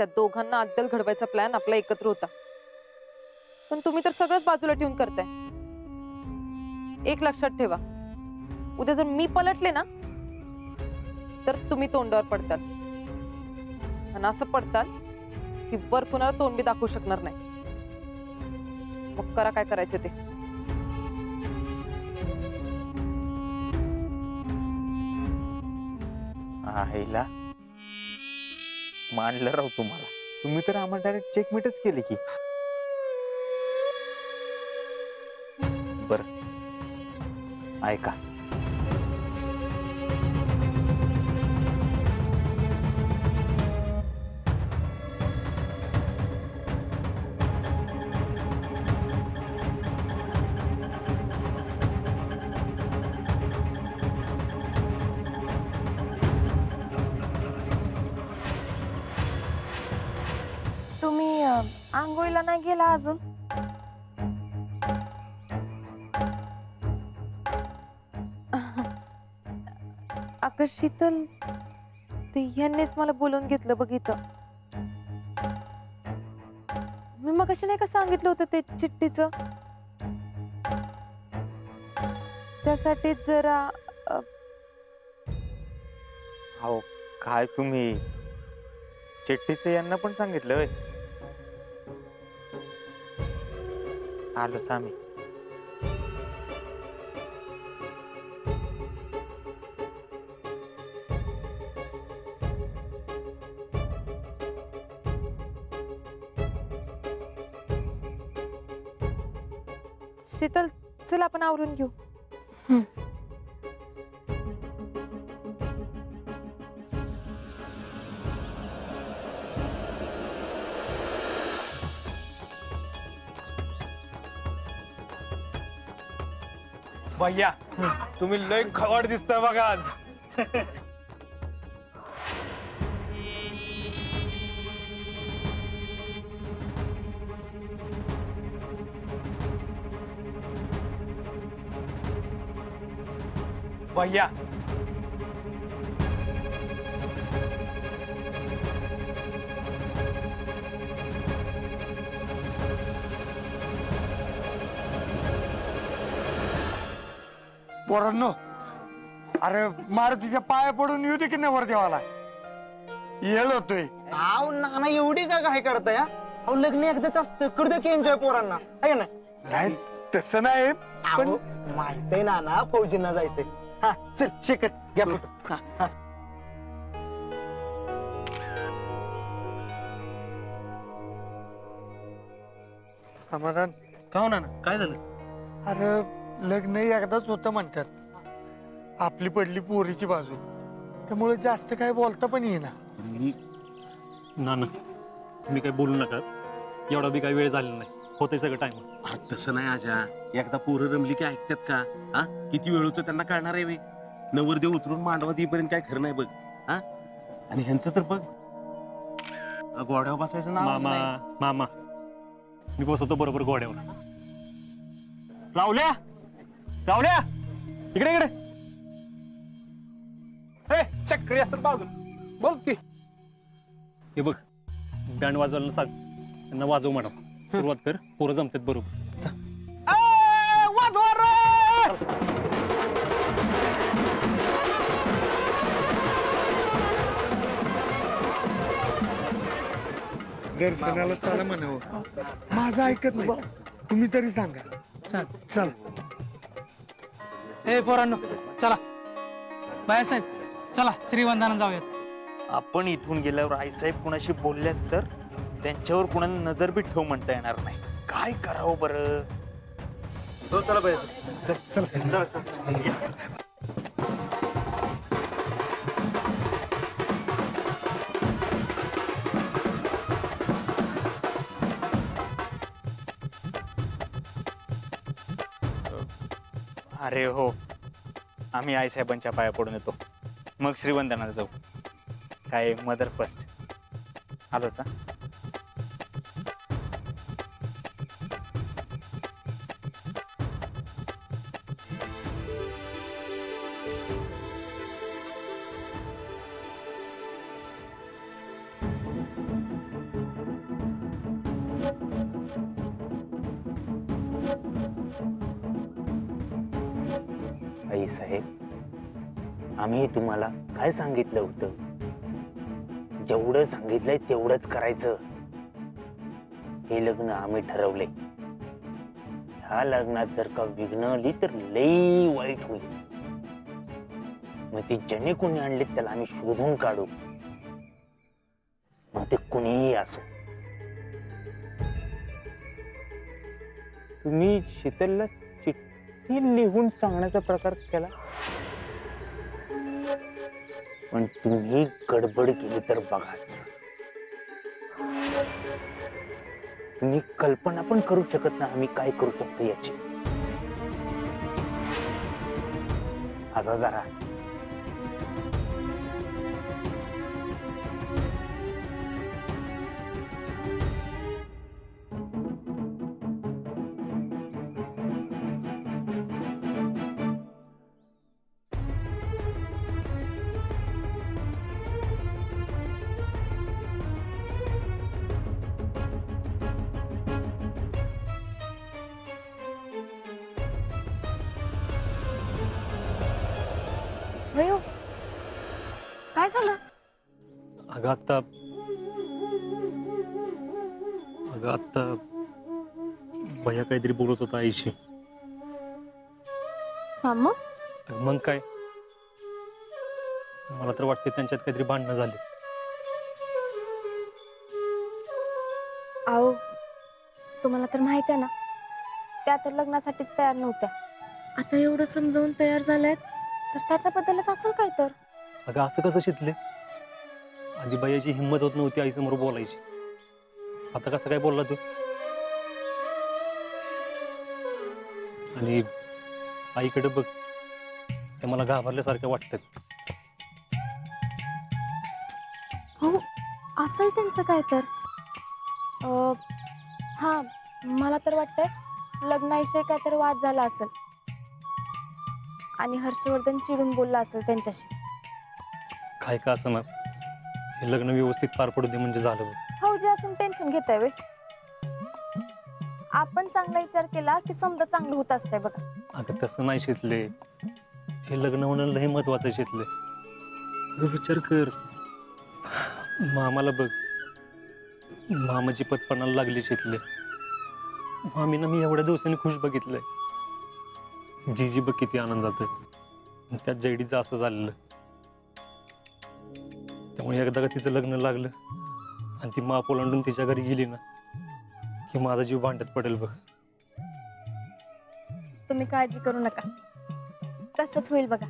त्या दोघांना अद्दल घडवायचा प्लॅन आपला एकत्र होता, पण तुम्ही तर सगळंच बाजूला ठेवून करताय. एक लक्षात ठेवा, उद्या जर मी पलटले ना तर तुम्ही तोंडावर पडताल, आणि असं पडताल की वर कुणाला तोंड बी दाखवू शकणार नाही. मग करा काय करायचं ते. आईला मानलं राव तुम्हाला. तुम्ही तर आम्हाला डायरेक्ट चेकमेटच केले की. बर ऐका, तुम्ही आंघोळीला नाही गेला अजून? अगं शीतल, ते ह्यांनीच मला बोलून घेतलं बघ इथं. मी मगाशी नाही का सांगितलं होतं ते चिठ्ठीचं, त्यासाठी जरा अहो काय तुम्ही चिठ्ठीचं यांना पण सांगितलं होय? आलोच आम्ही. शीतल, चल आपण आवरून घेऊ. भैया तुम्ही लय खवड दिसतोय बघा आज. भैया पोरांनो, अरे मारुतीच्या पाया पडून येऊ दे की नवर देवाला. येळ होतोय. आव नाना एवढी का काय करताय हा? अहो लग्न एकदाच असतं, करतो की एन्जॉय पोरांना आहे ना. नाही तसं नाही, पण अहो माहित आहे नाना, फौजींना जायचंय. हा चल शेखर घ्या फोटो. हा, हा. समाधान. का हो नाना, काय झालं? अरे लग्न एकदाच होतं म्हणतात. आपली पडली पोरीची बाजू, त्यामुळे जास्त काय बोलता पण येईना. ना ना, तुम्ही काही बोलू नका. एवढा बी काही वेळ झालेला नाही, होते सगळं टाइम. अरे तसं नाही आजा, एकदा पोरं रमली की ऐकतात का? हा किती वेळ होतो त्यांना कळणार आहे वे. नवरदेव उतरून मांडवात येईपर्यंत काय खरं नाही बघ. हा आणि ह्यांचं तर बघ, गोड्यावर बसायचं नाव मामा मामा, मी बसवतो बरोबर घोड्यावर. रावल्या रावल्या, इकडे इकडे. चक्री असत बाजून बोल की. हे बघ, बँड वाजवायला सांग, त्यांना वाजव मॅडम. सुरुवात कर, पोरं जमतात बरोबर. दर्शनाला चला म्हणावं, माझं ऐकत नाही. तुम्ही तरी सांगा. चल ए पोरांनो, चला बाळासाहेब, चला श्रीवंदना जाऊयात. आपण इथून गेल्यावर आईसाहेब कुणाशी बोलल्यात तर त्यांच्यावर कुणाला नजर बी ठेव म्हणता येणार नाही. काय करावं बरं? चला भैया. अरे हो, आम्ही आईसाहेबांच्या पाया पडून येतो, मग श्रीवंदनाला जाऊ. काय मदर फर्स्ट. आलोच हा. आई साहेब, आम्ही तुम्हाला काय सांगितलं होतं? जेवढं सांगितलंय तेवढंच करायचं. हे लग्न आम्ही ठरवलंय. ह्या लग्नात जर का विघ्न आली तर लई वाईट होईल. मग ती ज्याने कोणी आणली त्याला आम्ही शोधून काढू, मग ते कुणीही असो. तुम्ही शीतलला चिठ्ठी लिहून सांगण्याचा प्रकार केला, पण तुम्ही गडबड केली तर बघाच. तुम्ही कल्पना पण करू शकत नाही आम्ही काय करू शकतो याची. असा जरा भयो काय झालं? अगं आत्ता भैया काहीतरी बोलत होता आईशी. हा मग मग काय, मला तर वाटते त्यांच्यात काहीतरी भांडणं झाली. आओ, तुम्हाला तर माहित आहे ना, त्या तर लग्नासाठीच तयार नव्हत्या. आता एवढं समजावून तयार झाल्यात तर त्याच्याबद्दलच असेल काय तर. अगं असं कसं शिकले? आधी भैयाची हिंमत होत नव्हती आईसमोर बोलायची. आता कसं काय बोलला तू? आणि आईकडे बघ, ते मला घाबरल्यासारखं वाटतं. हो, असेल त्यांचं काय तर. हा, मला तर वाटतंय लग्नाविषयी काय तर वाद झाला असेल आणि हर्षवर्धन चिडून बोलला असेल त्यांच्याशी. काय का असं ना, हे लग्न व्यवस्थित पार पडू दे म्हणजे झालं बघ. फौजी असून टेन्शन घेताय वे. आपण चांगला विचार केला की समजा चांगलं होत असतंय बघा. अगं तसं नाही शिकले, हे लग्न होणं लय महत्वाचं शिकले. विचार कर, मामाला बघ, मामाची पतपणाला लागली शिकले. मामीनं मी एवढ्या दिवसांनी खुश बघितलंय. जीजी बघ किती आनंदात आहे. त्यात जैडीचं असं झालेलं. त्यामुळे एकदा का तिचं लग्न लागलं आणि ती माप ओलांडून तिच्या घरी गेली ना, की माझा जीव भांड्यात पडेल बघ. तुम्ही काळजी करू नका, तसंच होईल बघा.